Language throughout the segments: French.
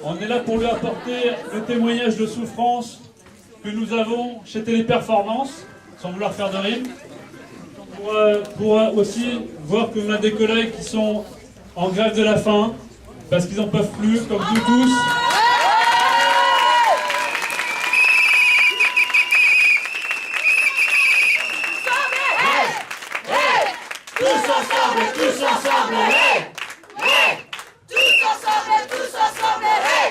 On est là pour lui apporter le témoignage de souffrance que nous avons chez Téléperformance, sans vouloir faire de rime, pour aussi voir que l'on a des collègues qui sont en grève de la faim, parce qu'ils n'en peuvent plus, comme nous tous. Tous ensemble, hey! Hey! Tous ensemble, hey! Tous ensemble, hey!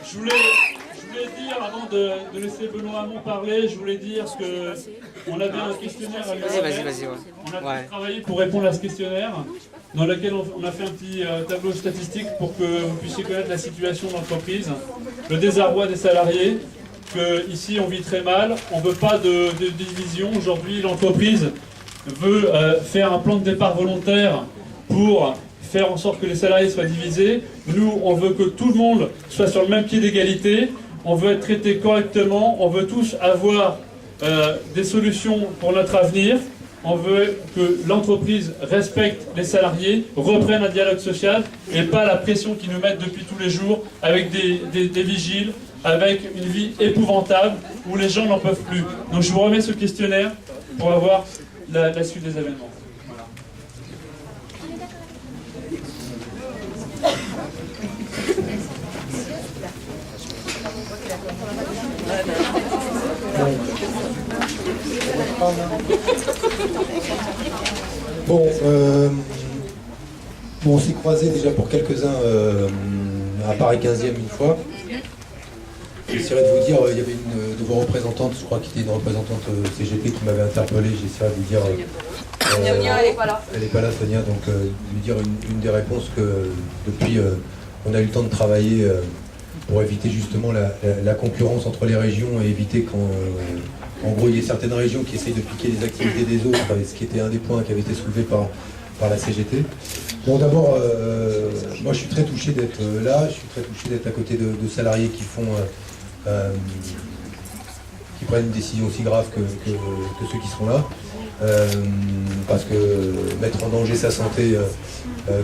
Je voulais dire, avant de laisser Benoît Hamon parler, je voulais dire qu'on avait un questionnaire à lui remettre. Vas-y. On a travaillé pour répondre à ce questionnaire, dans lequel on a fait un petit tableau statistique pour que vous puissiez connaître la situation d'entreprise, le désarroi des salariés, qu'ici on vit très mal, on ne veut pas de division. Aujourd'hui, l'entreprise veut faire un plan de départ volontaire pour faire en sorte que les salariés soient divisés. Nous, on veut que tout le monde soit sur le même pied d'égalité, on veut être traité correctement, on veut tous avoir des solutions pour notre avenir. On veut que l'entreprise respecte les salariés, reprenne un dialogue social et pas la pression qu'ils nous mettent depuis tous les jours avec des vigiles, avec une vie épouvantable où les gens n'en peuvent plus. Donc je vous remets ce questionnaire pour avoir la suite des événements. Voilà. Bon, on s'est croisés déjà pour quelques-uns à Paris 15e une fois. J'essaierai de vous dire, il y avait une de vos représentantes, je crois qu'il était une représentante CGT qui m'avait interpellé, j'essaierai de vous dire... Sonia, elle n'est pas là. Elle n'est pas là, Sonia, donc lui dire une des réponses que depuis on a eu le temps de travailler pour éviter justement la concurrence entre les régions et éviter quand... en gros, il y a certaines régions qui essayent de piquer les activités des autres, ce qui était un des points qui avait été soulevé par la CGT. Bon, d'abord, moi je suis très touché d'être là, je suis très touché d'être à côté de salariés qui prennent une décision aussi grave que ceux qui sont là. Parce que mettre en danger sa santé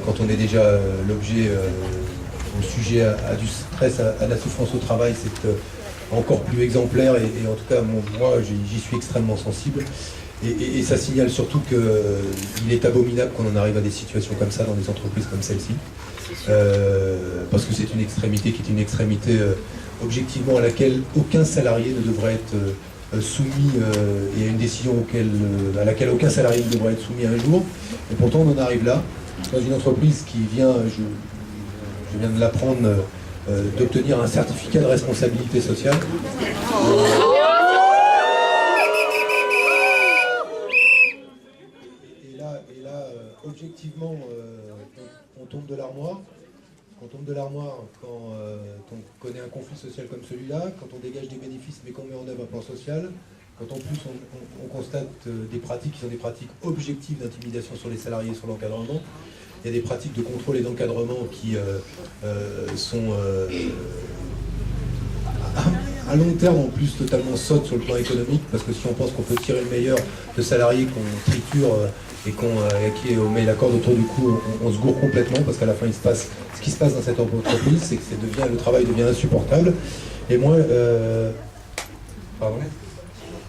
quand on est déjà l'objet, au sujet à du stress, à la souffrance au travail, c'est encore plus exemplaire et en tout cas moi j'y suis extrêmement sensible et ça signale surtout qu'il est abominable qu'on en arrive à des situations comme ça dans des entreprises comme celle-ci parce que c'est une extrémité qui est une extrémité objectivement à laquelle aucun salarié ne devrait être soumis et à une décision à laquelle aucun salarié ne devrait être soumis un jour et pourtant on en arrive là dans une entreprise qui vient, je viens de l'apprendre, d'obtenir un certificat de responsabilité sociale. Et là objectivement, on tombe de l'armoire. On tombe de l'armoire quand on connaît un conflit social comme celui-là, quand on dégage des bénéfices mais qu'on met en œuvre un plan social, quand en plus on constate des pratiques qui sont des pratiques objectives d'intimidation sur les salariés, sur l'encadrement. Il y a des pratiques de contrôle et d'encadrement qui sont à long terme en plus totalement sottes sur le plan économique, parce que si on pense qu'on peut tirer le meilleur de salariés qu'on triture et qui met la corde autour du cou, on se gourre complètement, parce qu'à la fin ce qui se passe dans cette entreprise, c'est que le travail devient insupportable. Et moi, pardon.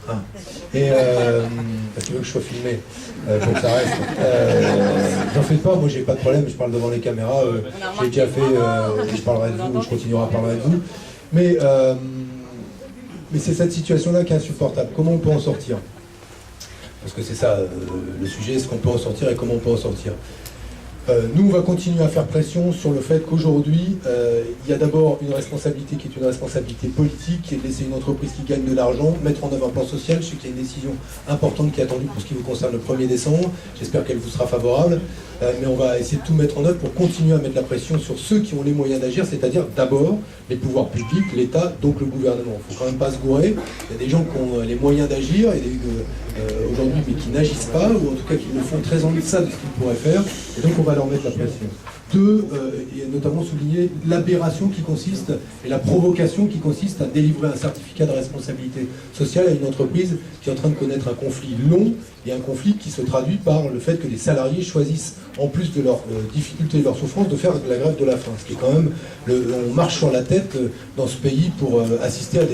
Parce qu'il veut que je sois filmé, faut que ça reste. J'en fais pas, moi j'ai pas de problème, je parle devant les caméras, j'ai déjà fait, je parlerai de vous, je continuerai à parler de vous. Mais c'est cette situation-là qui est insupportable. Comment on peut en sortir? Parce que c'est ça le sujet, est-ce qu'on peut en sortir et comment on peut en sortir? Nous, on va continuer à faire pression sur le fait qu'aujourd'hui, il y a d'abord une responsabilité qui est une responsabilité politique, qui est de laisser une entreprise qui gagne de l'argent, mettre en œuvre un plan social. Je sais qu'il y a une décision importante qui est attendue pour ce qui vous concerne le 1er décembre. J'espère qu'elle vous sera favorable. Mais on va essayer de tout mettre en œuvre pour continuer à mettre la pression sur ceux qui ont les moyens d'agir, c'est-à-dire d'abord les pouvoirs publics, l'État, donc le gouvernement. Il ne faut quand même pas se gourer. Il y a des gens qui ont les moyens d'agir aujourd'hui, mais qui n'agissent pas, ou en tout cas qui le font très en deçà de ce qu'ils pourraient faire. Et donc on va leur mettre la pression. et notamment souligner l'aberration qui consiste et la provocation qui consiste à délivrer un certificat de responsabilité sociale à une entreprise qui est en train de connaître un conflit long et un conflit qui se traduit par le fait que les salariés choisissent, en plus de leurs difficultés et de leurs souffrances, de faire la grève de la faim. Ce qui est quand même, on marche sur la tête dans ce pays pour assister à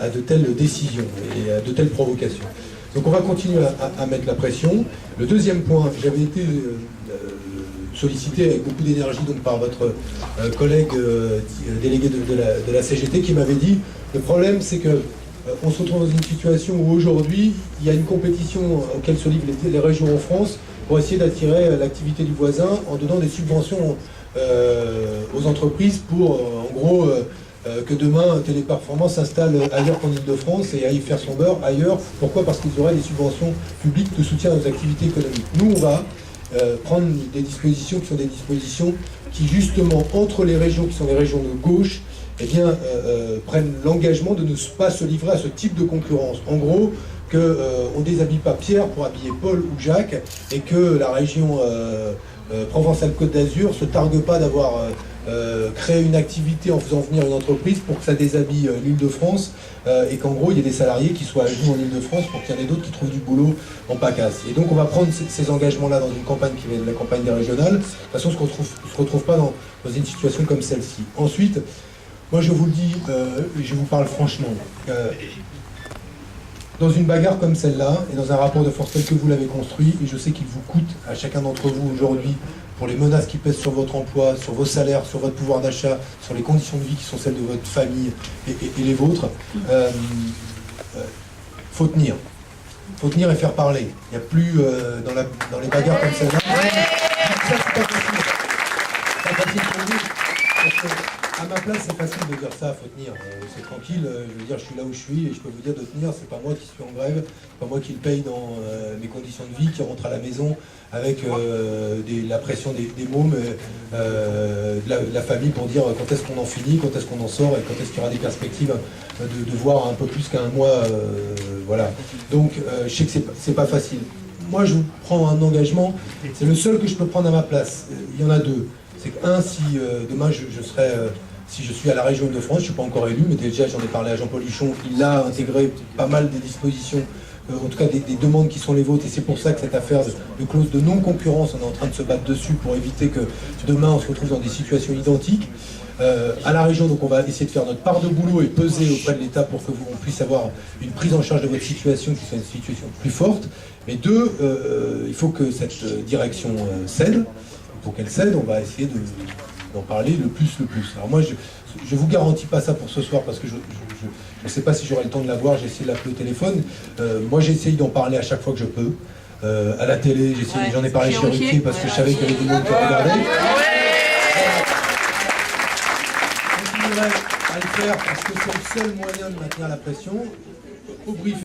de telles décisions et à de telles provocations. Donc on va continuer à mettre la pression. Le deuxième point, j'avais été sollicité avec beaucoup d'énergie donc par votre collègue délégué de la CGT qui m'avait dit, le problème c'est que on se retrouve dans une situation où aujourd'hui il y a une compétition auquel se livrent les régions en France pour essayer d'attirer l'activité du voisin en donnant des subventions aux entreprises pour en gros que demain Téléperformance s'installe ailleurs qu'en Ile-de-France et aille faire son beurre ailleurs. Pourquoi? Parce qu'ils auraient des subventions publiques de soutien aux activités économiques. Nous on va prendre des dispositions qui sont des dispositions qui justement entre les régions qui sont les régions de gauche eh bien, prennent l'engagement de ne pas se livrer à ce type de concurrence. En gros, qu'on ne déshabille pas Pierre pour habiller Paul ou Jacques et que la région Provence-Alpes-Côte d'Azur ne se targue pas d'avoir créé une activité en faisant venir une entreprise pour que ça déshabille l'Île-de-France et qu'en gros il y ait des salariés qui soient à genoux en Île-de-France pour qu'il y en ait d'autres qui trouvent du boulot en PACAS. Et donc on va prendre ces engagements-là dans une campagne qui va être la campagne des régionales. De toute façon, on ne se retrouve pas dans une situation comme celle-ci. Ensuite, moi je vous le dis, je vous parle franchement, dans une bagarre comme celle-là, et dans un rapport de force tel que vous l'avez construit, et je sais qu'il vous coûte à chacun d'entre vous aujourd'hui, pour les menaces qui pèsent sur votre emploi, sur vos salaires, sur votre pouvoir d'achat, sur les conditions de vie qui sont celles de votre famille et les vôtres, faut tenir. Faut tenir et faire parler. Il n'y a plus dans les bagarres comme celle-là. Ça, c'est pas facile. C'est pas facile pour vous. Parce que, à ma place, c'est facile de dire ça, faut tenir. C'est tranquille, je veux dire, je suis là où je suis et je peux vous dire de tenir, c'est pas moi qui suis en grève, c'est pas moi qui le paye dans mes conditions de vie, qui rentre à la maison avec la pression des mômes, de la famille pour dire quand est-ce qu'on en finit, quand est-ce qu'on en sort et quand est-ce qu'il y aura des perspectives de voir un peu plus qu'un mois. Voilà. Donc, je sais que c'est pas facile. Moi, je prends un engagement, c'est le seul que je peux prendre à ma place. Il y en a deux. C'est qu'un, si demain si je suis à la région de France, je ne suis pas encore élu, mais déjà j'en ai parlé à Jean-Paul Huchon, il a intégré pas mal des dispositions, en tout cas des demandes qui sont les vôtres, et c'est pour ça que cette affaire de clause de non-concurrence, on est en train de se battre dessus pour éviter que demain on se retrouve dans des situations identiques. À la région, donc on va essayer de faire notre part de boulot et peser auprès de l'État pour que on puisse avoir une prise en charge de votre situation qui soit une situation plus forte. Mais deux, il faut que cette direction cède. Pour qu'elle cède, on va essayer d'en parler le plus. Alors moi, je ne vous garantis pas ça pour ce soir parce que je ne sais pas si j'aurai le temps de la voir, j'ai essayé de l'appeler au téléphone. Moi, j'essaye d'en parler à chaque fois que je peux. À la télé, j'en ai parlé chez Ruquier parce que je savais qu'il y avait des gens qui regardaient. Je continuerai à le faire parce que c'est le seul moyen de maintenir la pression. Au brief.